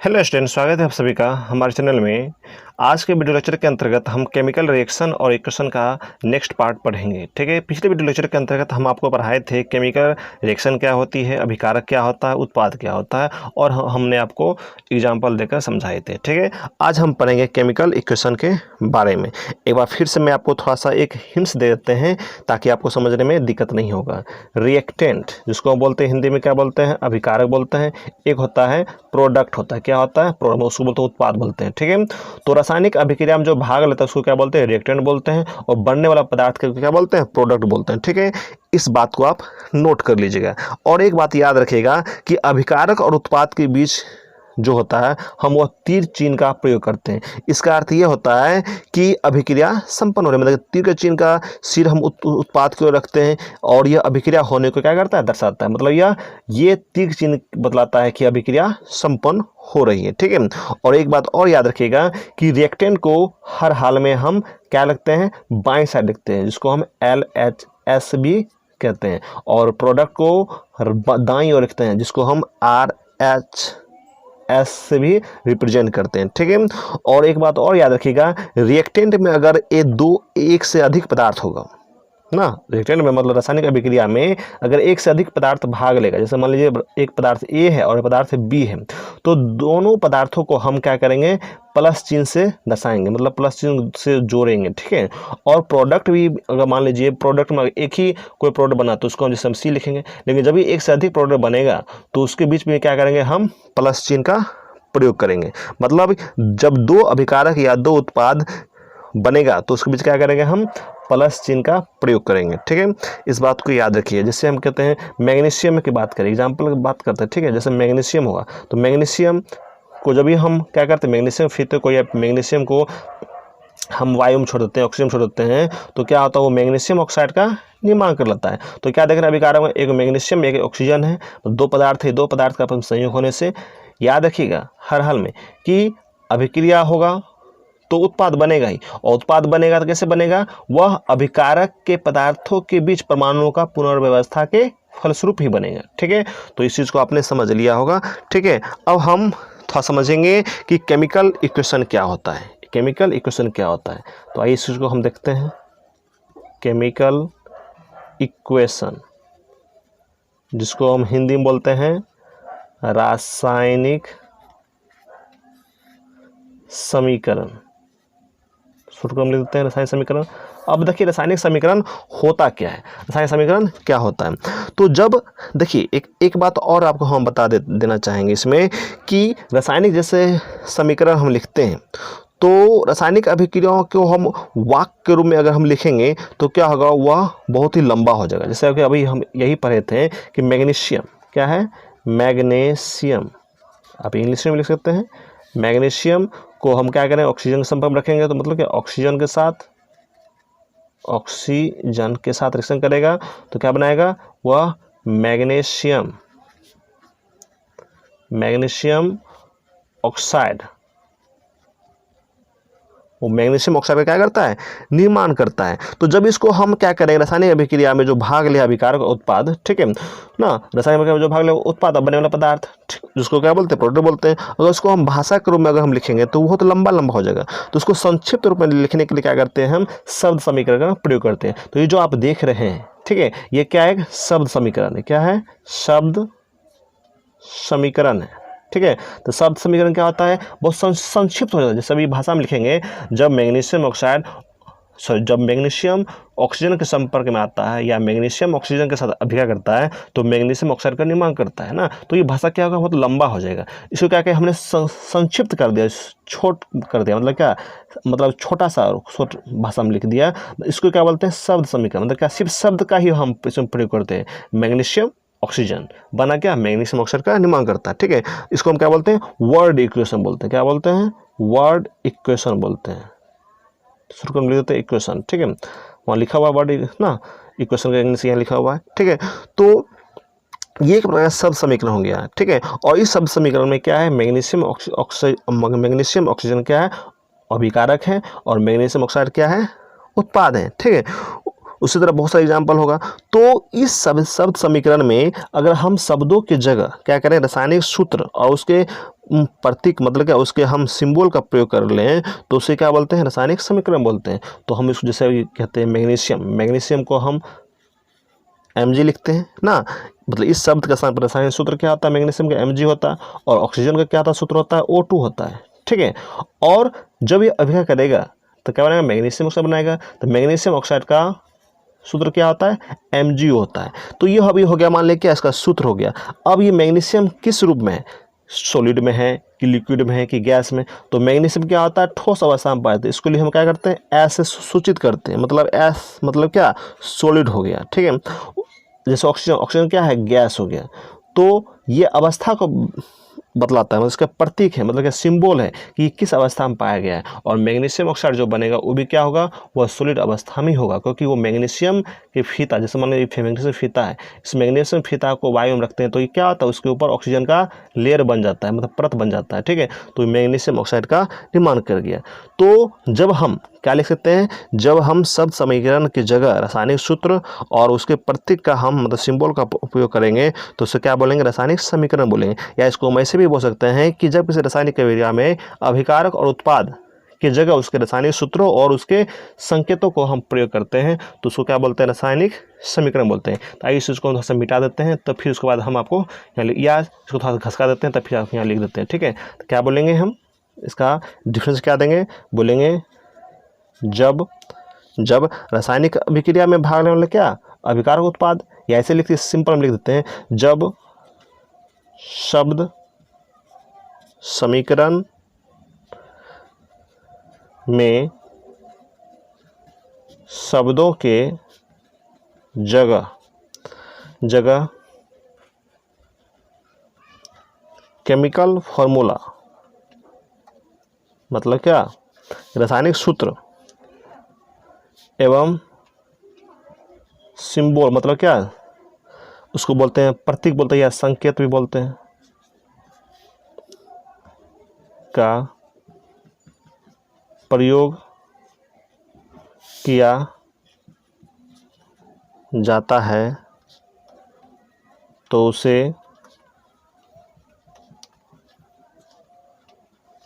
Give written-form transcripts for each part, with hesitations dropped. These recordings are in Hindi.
हेलो स्टूडेंट, स्वागत है आप सभी का हमारे चैनल में। आज के वीडियो लेक्चर के अंतर्गत हम केमिकल रिएक्शन और इक्वेशन का नेक्स्ट पार्ट पढ़ेंगे। ठीक है, पिछले वीडियो लेक्चर के अंतर्गत हम आपको पढ़ाए थे केमिकल रिएक्शन क्या होती है, अभिकारक क्या होता है, उत्पाद क्या होता है, और हमने आपको एग्जाम्पल देकर समझाए थे। ठीक है, आज हम पढ़ेंगे केमिकल इक्वेशन के बारे में। एक बार फिर से मैं आपको थोड़ा सा एक हिंट्स दे देते हैं ताकि आपको समझने में दिक्कत नहीं होगा। रिएक्टेंट जिसको हम बोलते हैं हिंदी में क्या बोलते हैं, अभिकारक बोलते हैं। एक होता है प्रोडक्ट, होता है क्या होता है, उसको बोलते हैं उत्पाद बोलते हैं। ठीक है, तो रासायनिक अभिक्रिया में जो भाग लेता है उसको क्या बोलते हैं, रिएक्टेंट बोलते हैं, और बनने वाला पदार्थ को क्या बोलते हैं, प्रोडक्ट बोलते हैं। ठीक है, इस बात को आप नोट कर लीजिएगा। और एक बात याद रखिएगा कि अभिकारक और उत्पाद के बीच जो होता है हम वह तीर चिन्ह का प्रयोग करते हैं। इसका अर्थ यह होता है कि अभिक्रिया संपन्न हो रही है, मतलब तीर के चिन्ह का सिर हम उत्पाद की ओर रखते हैं और यह अभिक्रिया होने को क्या करता है, दर्शाता है। मतलब ये तीर चिन्ह बतलाता है कि अभिक्रिया संपन्न हो रही है। ठीक है, और एक बात और याद रखिएगा कि रिएक्टेंट को हर हाल में हम क्या लिखते हैं, बाएं साइड लिखते हैं, जिसको हम LHS भी कहते हैं, और प्रोडक्ट को दाईं ओर लिखते हैं, जिसको हम RHS से भी रिप्रेजेंट करते हैं। ठीक है, और एक बात और याद रखिएगा, रिएक्टेंट में अगर एक से अधिक पदार्थ होगा ना, रिएक्टेंट में मतलब रासायनिक अभिक्रिया में अगर एक से अधिक पदार्थ भाग लेगा, जैसे मान लीजिए एक पदार्थ A है और एक पदार्थ B है, तो दोनों पदार्थों को हम क्या करेंगे, प्लस चिन्ह से दर्शाएंगे, मतलब प्लस चिन्ह से जोड़ेंगे। ठीक है, और प्रोडक्ट भी अगर मान लीजिए प्रोडक्ट में एक ही कोई प्रोडक्ट बना तो उसको हम जैसे हम C लिखेंगे, लेकिन जब भी एक से अधिक प्रोडक्ट बनेगा तो उसके बीच में क्या करेंगे, हम प्लस चिन्ह का प्रयोग करेंगे। मतलब जब दो अभिकारक या दो उत्पाद बनेगा तो उसके बीच क्या करेंगे, हम प्लस चिन्ह का प्रयोग करेंगे। ठीक है, इस बात को याद रखिए। जैसे हम कहते हैं मैग्नीशियम की बात करें, एग्जाम्पल की बात करते हैं। ठीक है, जैसे मैग्नीशियम होगा तो मैग्नीशियम को जब भी हम क्या करते हैं, मैग्नीशियम फिर कोई मैग्नीशियम को हम वायु में छोड़ देते हैं, ऑक्सीजन छोड़ देते हैं, तो क्या होता है, वो मैग्नीशियम ऑक्साइड का निर्माण कर लेता है। तो क्या देख रहे हैं अभिकारक में, एक मैग्नीशियम एक ऑक्सीजन है, दो पदार्थ है, दो पदार्थ का संयोग होने से याद रखिएगा हर हाल में कि अभिक्रिया होगा तो उत्पाद बनेगा ही, और उत्पाद बनेगा तो कैसे बनेगा, वह अभिकारक के पदार्थों के बीच परमाणुओं का पुनर्व्यवस्था के फलस्वरूप ही बनेगा। ठीक है, तो इस चीज़ को आपने समझ लिया होगा। ठीक है, अब हम थोड़ा समझेंगे कि केमिकल इक्वेशन क्या होता है। केमिकल इक्वेशन क्या होता है, तो आइए इस चीज़ को हम देखते हैं। केमिकल इक्वेशन जिसको हम हिंदी में बोलते हैं रासायनिक समीकरण, शॉर्ट में लिख देते हैं रासायनिक समीकरण। अब देखिए रासायनिक समीकरण होता क्या है, रासायनिक समीकरण क्या होता है। तो जब देखिए एक बात और आपको हम बता देना चाहेंगे इसमें कि रासायनिक जैसे समीकरण हम लिखते हैं तो रासायनिक अभिक्रियाओं को हम वाक्य के रूप में अगर हम लिखेंगे तो क्या होगा, वह बहुत ही लंबा हो जाएगा। जैसे कि अभी हम यही पढ़े थे कि मैग्नीशियम क्या है, मैग्नीशियम आप इंग्लिश में लिख सकते हैं। मैग्नीशियम को हम क्या करें, ऑक्सीजन के संपर्क में रखेंगे तो मतलब कि ऑक्सीजन के साथ रिएक्शन करेगा तो क्या बनाएगा, वह मैग्नीशियम ऑक्साइड, वो मैग्नीशियम ऑक्साइड का क्या करता है, निर्माण करता है। तो जब इसको हम क्या करेंगे, रासायनिक अभिक्रिया में जो भाग ले अभिकारक उत्पाद, ठीक है ना, रासायनिक अभिक्रिया में जो भाग ले उत्पाद बने वाला पदार्थ जिसको क्या बोलते हैं, प्रोडक्ट बोलते हैं। अगर उसको हम भाषा के रूप में अगर हम लिखेंगे तो बहुत लंबा हो जाएगा। तो उसको संक्षिप्त रूप में लिखने के लिए क्या करते हैं, हम शब्द समीकरण का प्रयोग करते हैं। तो ये जो आप देख रहे हैं, ठीक है, ये क्या है, शब्द समीकरण है। क्या है, शब्द समीकरण है। ठीक है, तो शब्द समीकरण क्या होता है, बहुत संक्षिप्त हो जाता है। जैसे अभी भाषा में लिखेंगे, जब मैग्नीशियम ऑक्सीजन के संपर्क में आता है या मैग्नीशियम ऑक्सीजन के साथ अभिक्रिया करता है तो मैग्नीशियम ऑक्साइड का निर्माण करता है ना, तो ये भाषा क्या होगा, बहुत लंबा हो जाएगा। इसको क्या कहें, हमने संक्षिप्त कर दिया, छोट कर दिया, मतलब क्या, मतलब छोटा सा छोट भाषा में लिख दिया। इसको क्या बोलते हैं, शब्द समीकरण। मतलब क्या, सिर्फ शब्द का ही हम इसमें प्रयोग करते हैं। मैग्नीशियम ऑक्सीजन बना क्या, मैग्नीशियम ऑक्साइड का निर्माण करता है। ठीक है, इसको हम क्या बोलते हैं, वर्ड इक्वेशन बोलते हैं। क्या बोलते हैं, वर्ड इक्वेशन बोलते हैं। शुरू में लिख देते हैं इक्वेशन। ठीक है, वहाँ लिखा हुआ वर्ड ना, इक्वेशन का इंग्लिश यहाँ लिखा हुआ है। ठीक है, तो ये एक प्रकार का शब्द समीकरण हो गया। ठीक है, और इस शब्द समीकरण में क्या है, मैग्नीशियम ऑक्सीजन क्या है, अभिकारक है, और मैग्नीशियम ऑक्साइड क्या है, उत्पाद है। ठीक है, उसी तरह बहुत सारे एग्जाम्पल होगा। तो इस शब्द समीकरण में अगर हम शब्दों की जगह क्या करें, रासायनिक सूत्र और उसके प्रतीक मतलब क्या, उसके हम सिंबल का प्रयोग कर लें तो उसे क्या बोलते हैं, रासायनिक समीकरण बोलते हैं। तो हम इसको जैसे कहते हैं मैग्नीशियम को हम Mg लिखते हैं ना, मतलब इस शब्द का रासायनिक सूत्र क्या होता है, मैग्नीशियम का Mg होता है, और ऑक्सीजन का क्या होता है, सूत्र होता है O2 होता है, ठीक है। और जब ये अभिक्रिया करेगा तो क्या बनेगा, मैग्नीशियम ऑक्साइड बनाएगा। तो मैग्नीशियम ऑक्साइड का सूत्र क्या होता है, Mg होता है। तो ये अभी हो गया, मान लें क्या इसका सूत्र हो गया। अब ये मैग्नीशियम किस रूप में है, सॉलिड में है कि लिक्विड में है कि गैस में। तो मैग्नीशियम क्या होता है, ठोस अवस्था में पाया जाता है। इसको लिए हम क्या करते हैं, एस से सूचित करते हैं, मतलब एस मतलब क्या, सॉलिड हो गया, ठीक है। जैसे ऑक्सीजन क्या है, गैस हो गया। तो ये अवस्था को बतलाता है, मतलब इसका प्रतीक है, मतलब क्या सिंबल है कि किस अवस्था में पाया गया है। और मैग्नीशियम ऑक्साइड जो बनेगा वो भी क्या होगा, वह सॉलिड अवस्था में होगा, क्योंकि वो मैग्नीशियम के फीता, जैसे मान लीजिए मैग्नीशियम फीता है, इस मैग्नीशियम फीता को वायु में रखते हैं तो ये क्या होता है, उसके ऊपर ऑक्सीजन का लेयर बन जाता है, मतलब परत बन जाता है, ठीक है। तो मैग्नीशियम ऑक्साइड का निर्माण कर गया। तो जब हम क्या लिख सकते हैं, जब हम शब्द समीकरण की जगह रासायनिक सूत्र और उसके प्रतीक का हम मतलब सिंबल का उपयोग करेंगे तो उसे क्या बोलेंगे, रासायनिक समीकरण बोलेंगे। या इसको हम ऐसे भी बोल सकते हैं कि जब किसी रासायनिक अभिक्रिया में अभिकारक और उत्पाद की जगह उसके रासायनिक सूत्रों और उसके संकेतों को हम प्रयोग करते हैं तो उसको क्या बोलते हैं, रासायनिक समीकरण बोलते हैं। तो आइए इसको थोड़ा सा मिटा देते हैं, तब फिर उसके बाद हम आपको या इसको थोड़ा सा घसका देते हैं, तब फिर आप यहाँ लिख देते हैं, ठीक है। तो क्या बोलेंगे हम, इसका डिफरेंस क्या देंगे, बोलेंगे जब रासायनिक अभिक्रिया में भाग लेने वाले क्या, अभिकारक उत्पाद, या ऐसे लिखते सिंपल हम लिख देते हैं, जब शब्द समीकरण में शब्दों के जगह केमिकल फॉर्मूला मतलब क्या, रासायनिक सूत्र एवं सिंबल मतलब क्या, उसको बोलते हैं प्रतीक बोलते हैं या संकेत भी बोलते हैं, का प्रयोग किया जाता है तो उसे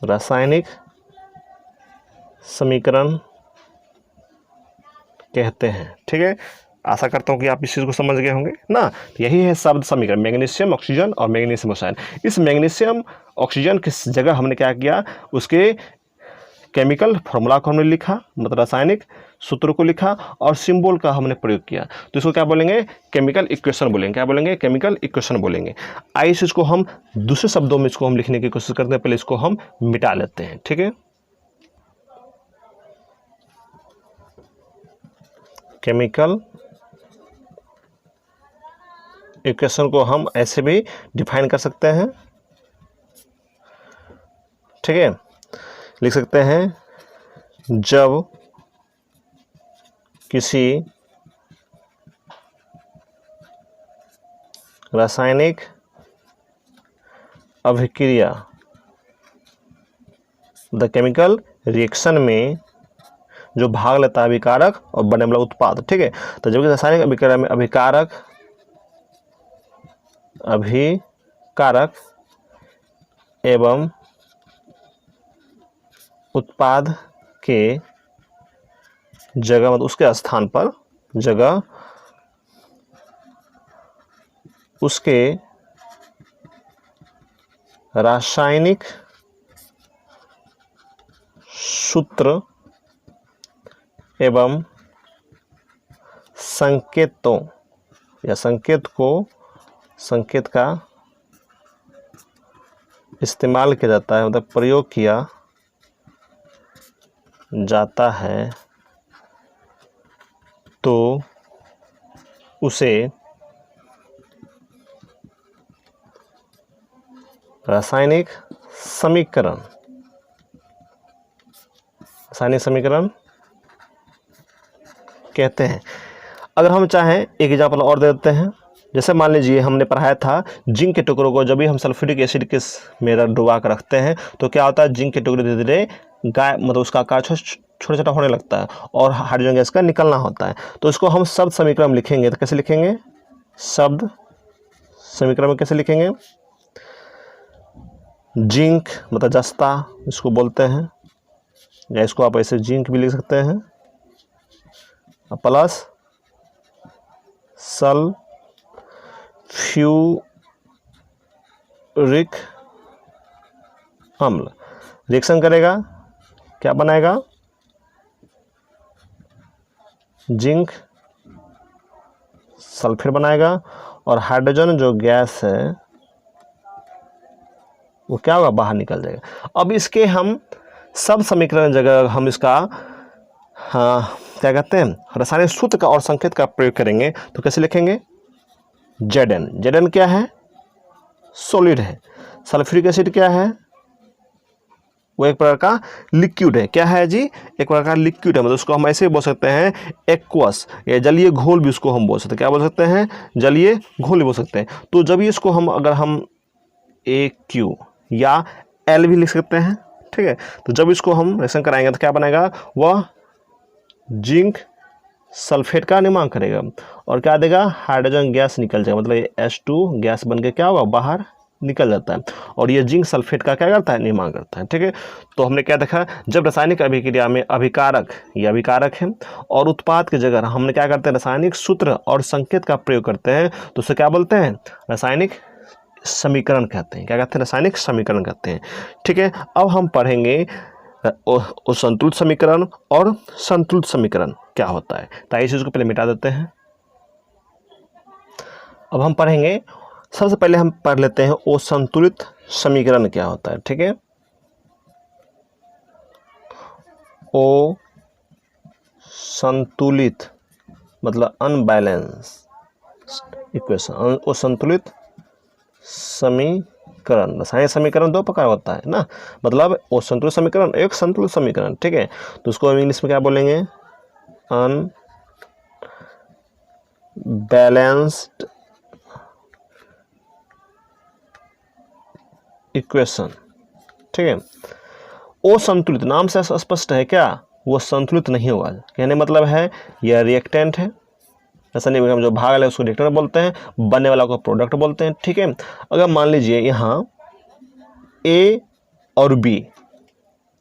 रासायनिक समीकरण कहते हैं, ठीक है। आशा करता हूँ कि आप इस चीज़ को समझ गए होंगे ना। तो यही है शब्द समीकरण, मैग्नीशियम ऑक्सीजन और मैग्नीशियम ऑक्साइड। इस मैग्नीशियम ऑक्सीजन की जगह हमने क्या किया, उसके केमिकल फार्मूला को हमने लिखा, मतलब रासायनिक सूत्र को लिखा, और सिंबल का हमने प्रयोग किया। तो इसको क्या बोलेंगे, केमिकल इक्वेशन बोलेंगे। क्या बोलेंगे, केमिकल इक्वेशन बोलेंगे। आइए इसको हम दूसरे शब्दों में इसको हम लिखने की कोशिश करते हैं। पहले इसको हम मिटा लेते हैं, ठीक है। केमिकल इक्वेशन को हम ऐसे भी डिफाइन कर सकते हैं, ठीक है। लिख सकते हैं, जब किसी रासायनिक अभिक्रिया द केमिकल रिएक्शन में जो भाग लेता है अभिकारक और बनने वाला उत्पाद, ठीक है। तो जब रासायनिक अभिक्रिया में अभिकारक एवं उत्पाद के जगह, मतलब उसके स्थान पर जगह उसके रासायनिक सूत्र एवं संकेतों या संकेत का इस्तेमाल किया जाता है, मतलब प्रयोग किया जाता है तो उसे रासायनिक समीकरण कहते हैं। अगर हम चाहें एक एग्जाम्पल और दे देते हैं। जैसे मान लीजिए हमने पढ़ाया था जिंक के टुकड़ों को जब भी हम सल्फ्यूरिक एसिड के में डुबा कर रखते हैं तो क्या होता है, जिंक के टुकड़े धीरे धीरे मतलब उसका आकार छोटा छोटा होने लगता है और हाइड्रोजन गैस का निकलना होता है। तो इसको हम शब्द समीकरण लिखेंगे तो कैसे लिखेंगे, शब्द समीकरण में कैसे लिखेंगे, जिंक मतलब जस्ता इसको बोलते हैं, या इसको आप ऐसे जिंक भी लिख सकते हैं, प्लस सल्फ्यूरिक अम्ल रिएक्शन करेगा, क्या बनाएगा, जिंक सल्फेट बनाएगा और हाइड्रोजन जो गैस है वो क्या होगा, बाहर निकल जाएगा। अब इसके हम सब समीकरण जगह हम इसका क्या कहते हैं, रासायनिक सूत्र का और संकेत का प्रयोग करेंगे तो कैसे लिखेंगे, Zn। Zn क्या है, सॉलिड है। सल्फ्यूरिक एसिड क्या है, वो एक प्रकार का लिक्विड है। क्या है जी, एक प्रकार का लिक्विड है, मतलब उसको हम ऐसे बोल सकते हैं एक्वस, या जलीय घोल भी उसको हम बोल सकते हैं। क्या बोल सकते हैं, जलीय घोल भी बोल सकते हैं। तो जब ये इसको हम अगर हम AQ या L भी लिख सकते हैं, ठीक है। तो जब इसको हम रिएक्शन कराएंगे तो क्या बनेगा, वह जिंक सल्फेट का निर्माण करेगा और क्या देगा, हाइड्रोजन गैस निकल जाएगा, मतलब ये H2 गैस बन के क्या होगा, बाहर निकल जाता है और ये जिंक सल्फेट का क्या करता है, निर्माण करता है, ठीक है। तो हमने क्या देखा, जब रासायनिक अभिक्रिया में अभिकारक या अभिकारक है और उत्पाद की जगह हमने क्या करते हैं, रासायनिक सूत्र और संकेत का प्रयोग करते हैं तो उसे क्या बोलते हैं, रासायनिक समीकरण कहते हैं। क्या कहते हैं, रासायनिक समीकरण कहते हैं, ठीक है। अब हम पढ़ेंगे असंतुलित समीकरण और संतुलित समीकरण क्या होता है। तो इस चीज को पहले मिटा देते हैं। अब हम पढ़ेंगे, सबसे पहले हम पढ़ लेते हैं असंतुलित समीकरण क्या होता है, ठीक है। ओ संतुलित मतलब अनबैलेंस इक्वेशन, असंतुलित समीकरण। रासायनिक समीकरण दो प्रकार होता है ना, मतलब असंतुलित समीकरण, एक संतुलित समीकरण, ठीक है। तो उसको हम इंग्लिश में क्या बोलेंगे, अनबैलेंस्ड इक्वेशन, ठीक है। असंतुलित नाम से स्पष्ट है क्या, वो संतुलित नहीं होगा। कहने मतलब है यह रिएक्टेंट है, रासायनिक में जो भाग है उसको रिएक्टेंट बोलते हैं, बनने वाला को प्रोडक्ट बोलते हैं, ठीक है। अगर मान लीजिए यहाँ A और B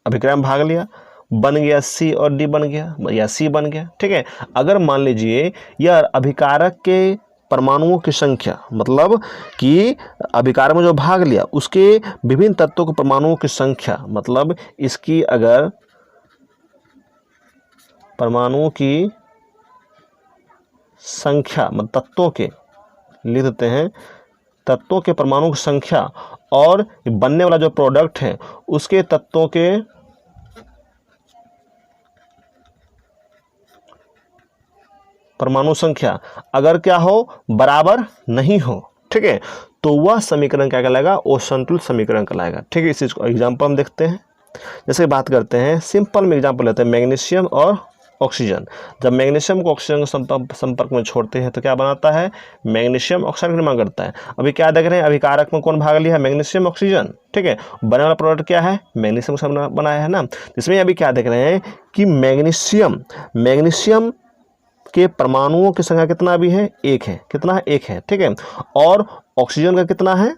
अभिक्रिया में भाग लिया, बन गया C और D बन गया या C बन गया, ठीक है। अगर मान लीजिए यह अभिकारक के परमाणुओं की संख्या, मतलब कि अभिकारक में जो भाग लिया उसके विभिन्न तत्वों के परमाणुओं की संख्या, मतलब इसकी अगर परमाणुओं की संख्या, मतलब तत्वों के लिख देते हैं, तत्वों के परमाणुओं की संख्या और बनने वाला जो प्रोडक्ट है उसके तत्वों के परमाणु संख्या अगर क्या हो, बराबर नहीं हो, ठीक है, तो वह समीकरण क्या कहलाएगा, असंतुलित समीकरण कहलाएगा, ठीक है। इस चीज को एग्जाम्पल हम देखते हैं। जैसे बात करते हैं, सिंपल में एग्जाम्पल लेते हैं, मैग्नीशियम और ऑक्सीजन। जब मैग्नीशियम को ऑक्सीजन के संपर्क में छोड़ते हैं तो क्या बनाता है, मैग्नीशियम ऑक्सीजन का निर्माण करता है। अभी क्या देख रहे हैं, अभिकारक में कौन भाग लिया है, मैग्नीशियम ऑक्सीजन, ठीक है। बने वाला प्रोडक्ट क्या है, मैग्नीशियम से बनाया है ना। इसमें अभी क्या देख रहे हैं कि मैग्नीशियम के परमाणुओं की संख्या कितना भी है, एक है, कितना है, एक है, ठीक है। और ऑक्सीजन का कितना है,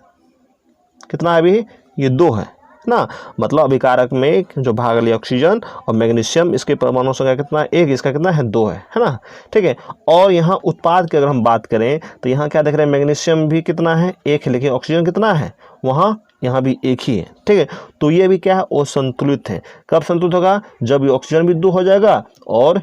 कितना है अभी, ये 2 है ना। मतलब अभिकारक में जो भाग लिया ऑक्सीजन और मैग्नीशियम, इसके परमाणु संख्या कितना है, एक, इसका कितना है, 2 है ना, ठीक है। और यहाँ उत्पाद की अगर हम बात करें तो यहाँ क्या देख रहे हैं, मैग्नीशियम भी कितना है, एक है, लेकिन ऑक्सीजन कितना है, वहाँ यहाँ भी एक ही है, ठीक है। तो ये भी क्या है, वो संतुलित है। कब संतुलित होगा, जब ये ऑक्सीजन भी 2 हो जाएगा और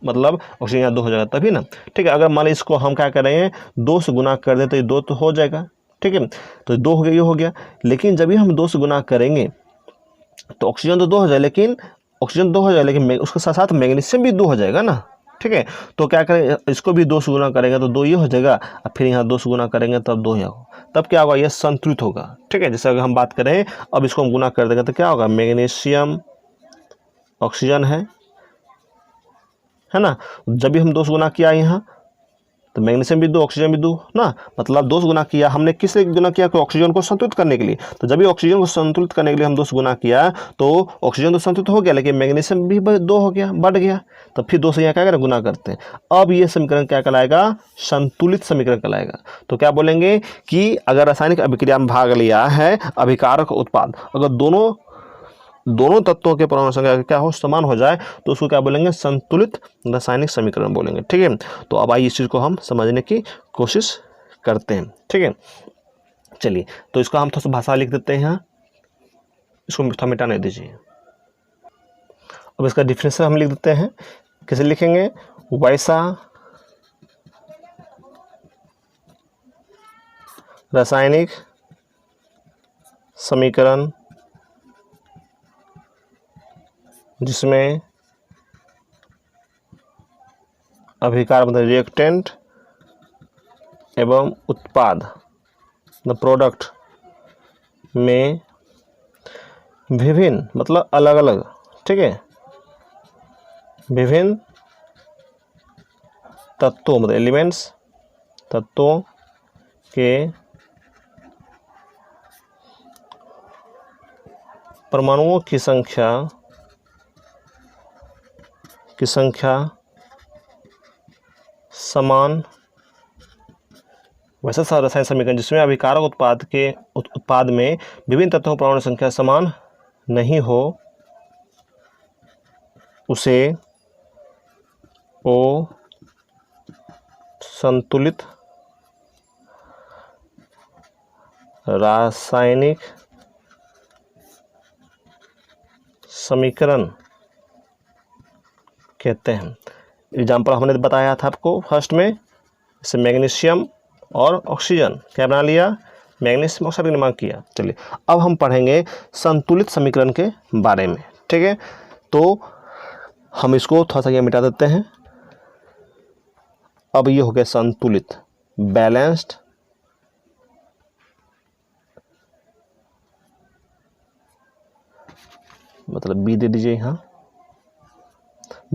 मतलब ऑक्सीजन यहाँ 2 हो जाएगा तभी ना, ठीक है। अगर मान लीजिए इसको हम क्या करेंगे, 2 से गुना कर दें तो ये 2 तो हो जाएगा, ठीक है। तो 2 हो गया, ये हो गया। लेकिन जब भी हम 2 से गुना करेंगे तो ऑक्सीजन तो 2 हो जाए, लेकिन ऑक्सीजन 2 हो जाए, लेकिन उसके साथ साथ मैग्नीशियम भी 2 हो जाएगा ना, ठीक है। तो क्या करें, इसको भी 2 से गुना करेंगे तो 2 ये हो जाएगा, और फिर यहाँ 2 से गुना करेंगे तब 2 यहाँ, तब क्या होगा, यह संतुलित होगा, ठीक है। जैसे अगर हम बात करें, अब इसको हम गुना कर देंगे तो क्या होगा, मैग्नीशियम ऑक्सीजन है ना। जब भी हम 2 से गुना किया यहाँ तो मैग्नीशियम भी 2 ऑक्सीजन भी 2 ना, मतलब 2 से गुना किया हमने, किससे गुना किया, कि ऑक्सीजन को संतुलित करने के लिए। तो जब भी ऑक्सीजन को संतुलित करने के लिए हम 2 से गुना किया तो ऑक्सीजन तो संतुलित हो गया, लेकिन मैग्नीशियम भी 2 हो गया, बढ़ गया। तो फिर 2 से यहाँ क्या करें, गुना करते हैं। अब ये समीकरण क्या कहलाएगा, संतुलित समीकरण कहलाएगा। तो क्या बोलेंगे कि अगर रासायनिक अभिक्रिया में भाग लिया है अभिकारक उत्पाद, अगर दोनों तत्वों के परमाणु संख्या क्या हो, समान हो जाए, तो उसको क्या बोलेंगे, संतुलित रासायनिक समीकरण बोलेंगे। ठीक है, तो अब आइए इस चीज़ को हम समझने की कोशिश करते हैं। ठीक है, चलिए तो इसका हम थोड़ा सा भाषा लिख देते हैं यहाँ, इसको थोड़ा मिटाने दीजिए। अब इसका डिफरेंशियल हम लिख देते हैं, कैसे लिखेंगे, वैसा रासायनिक समीकरण जिसमें अभिकारक मतलब रिएक्टेंट एवं उत्पाद मतलब प्रोडक्ट में विभिन्न मतलब अलग अलग, ठीक है, विभिन्न तत्वों मतलब एलिमेंट्स तत्वों के परमाणुओं की संख्या समान वैसा रासायनिक समीकरण जिसमें अभिकारक उत्पाद में विभिन्न तत्वों परमाणु संख्या समान नहीं हो उसे संतुलित रासायनिक समीकरण कहते हैं। एग्जाम्पल हमने बताया था आपको फर्स्ट में, जैसे मैग्नीशियम और ऑक्सीजन क्या बना लिया, मैग्नीशियम ऑक्साइड का निर्माण किया। चलिए अब हम पढ़ेंगे संतुलित समीकरण के बारे में। ठीक है, तो हम इसको थोड़ा सा ये मिटा देते हैं। अब ये हो गया संतुलित, बैलेंस्ड, मतलब बी दे दीजिए यहाँ,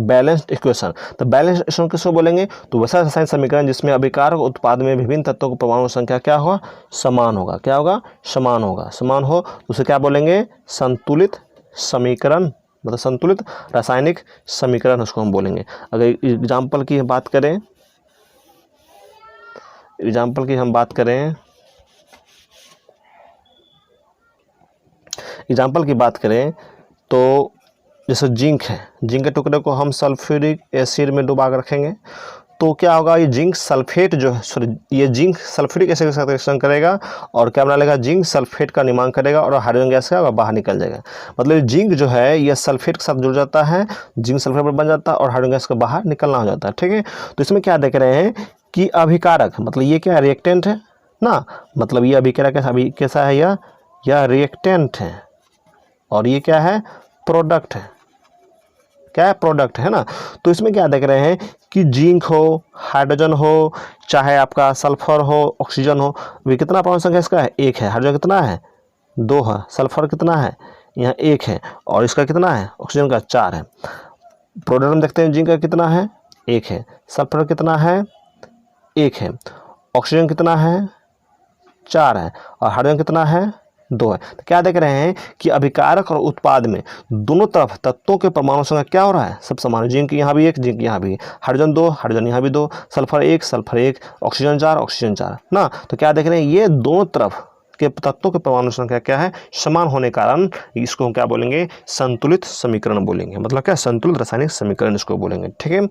बैलेंस्ड इक्वेशन। तो बैलेंस्ड इक्वेशन किसको बोलेंगे, तो वैसा रासायनिक समीकरण जिसमें अभिकारक उत्पाद में विभिन्न तत्वों को परमाणु संख्या क्या होगा, समान होगा। क्या होगा, समान होगा। समान हो उसे क्या बोलेंगे, संतुलित समीकरण, मतलब संतुलित रासायनिक समीकरण उसको हम बोलेंगे। अगर एग्जाम्पल की बात करें, एग्जाम्पल की बात करें तो जैसे जिंक है, जिंक के टुकड़े को हम सल्फ्यूरिक एसिड में डुबा कर रखेंगे तो क्या होगा, ये जिंक सल्फेट जो है, सॉरी ये जिंक सल्फ्यूरिक एसिड के साथ रिएक्शन करेगा और क्या बना लेगा, जिंक सल्फेट का निर्माण करेगा और हाइड्रोजन गैस का बाहर निकल जाएगा। मतलब जिंक जो है ये सल्फेट के साथ जुड़ जाता है, जिंक सल्फेट बन जाता है और हाइड्रोजन गैस का बाहर निकलना हो जाता है। ठीक है, तो इसमें क्या देख रहे हैं कि अभिकारक मतलब ये क्या रिएक्टेंट है ना, मतलब ये अभिकारक कैसा है, यह रिएक्टेंट है और ये क्या है, प्रोडक्ट है। क्या है, प्रोडक्ट है ना। तो इसमें क्या देख रहे हैं कि जिंक हो, हाइड्रोजन हो, चाहे आपका सल्फर हो, ऑक्सीजन हो, वे कितना परमाणु संख्या इसका है, 1 है। हाइड्रोजन कितना है, 2 है। सल्फर कितना है, यहाँ 1 है और इसका कितना है, ऑक्सीजन का 4 है। प्रोडक्ट में देखते हैं जिंक का कितना है, 1 है। सल्फर कितना है, 1 है। ऑक्सीजन कितना है, 4 है और हाइड्रोजन कितना है, 2 है। तो क्या देख रहे हैं कि अभिकारक और उत्पाद में दोनों तरफ तत्वों के परमाणु संख्या क्या हो रहा है, सब समान। जिंक यहाँ भी 1, जिंक यहाँ भी, हाइड्रोजन 2, हाइड्रोजन यहाँ भी 2, सल्फर 1, सल्फर 1, ऑक्सीजन 4, ऑक्सीजन 4 ना। तो क्या देख रहे हैं, ये दोनों तरफ के तत्वों के परमाणु संख्या क्या है, समान होने के कारण इसको हम क्या बोलेंगे, संतुलित समीकरण बोलेंगे। मतलब क्या, संतुलित रासायनिक समीकरण इसको बोलेंगे। ठीक है,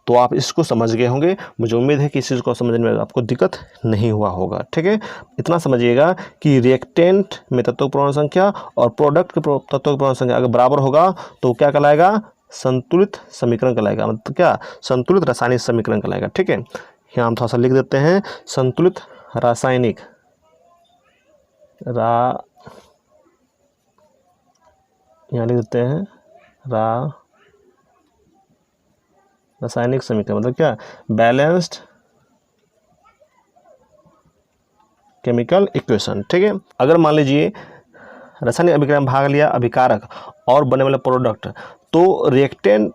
तो आप इसको समझ गए होंगे। मुझे उम्मीद है कि इस चीज़ को समझने में आपको दिक्कत नहीं हुआ होगा। ठीक है, इतना समझिएगा कि रिएक्टेंट में तत्वों की परमाणु संख्या और प्रोडक्ट के तत्वों की परमाणु संख्या अगर बराबर होगा तो क्या कहलाएगा, संतुलित समीकरण कहलाएगा। मतलब क्या, संतुलित रासायनिक समीकरण कहलाएगा। ठीक है, यहाँ हम थोड़ा सा लिख देते हैं, संतुलित रासायनिक यहाँ लिख देते हैं रासायनिक समीकरण, मतलब क्या, बैलेंस्ड केमिकल इक्वेशन। ठीक है, अगर मान लीजिए रासायनिक अभिक्रिया में भाग लिया अभिकारक और बने वाले प्रोडक्ट, तो रिएक्टेंट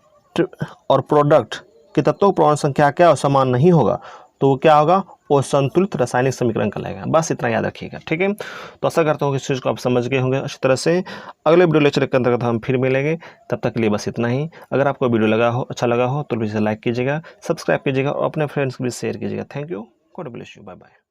और प्रोडक्ट के तत्वों की परमाणु संख्या क्या समान नहीं होगा, तो वो क्या होगा, वो संतुलित रासायनिक समीकरण कहलाएगा। बस इतना याद रखिएगा, ठीक है। तो आशा करता हूँ कि इस चीज़ को आप समझ गए होंगे अच्छी तरह से। अगले वीडियो लेक्चर के अंतर्गत हम फिर मिलेंगे, तब तक के लिए बस इतना ही। अगर आपको वीडियो अच्छा लगा हो तो प्लीज़ लाइक कीजिएगा, सब्सक्राइब कीजिएगा और अपने फ्रेंड्स के बीच शेयर कीजिएगा। Thank you, God bless you, bye bye.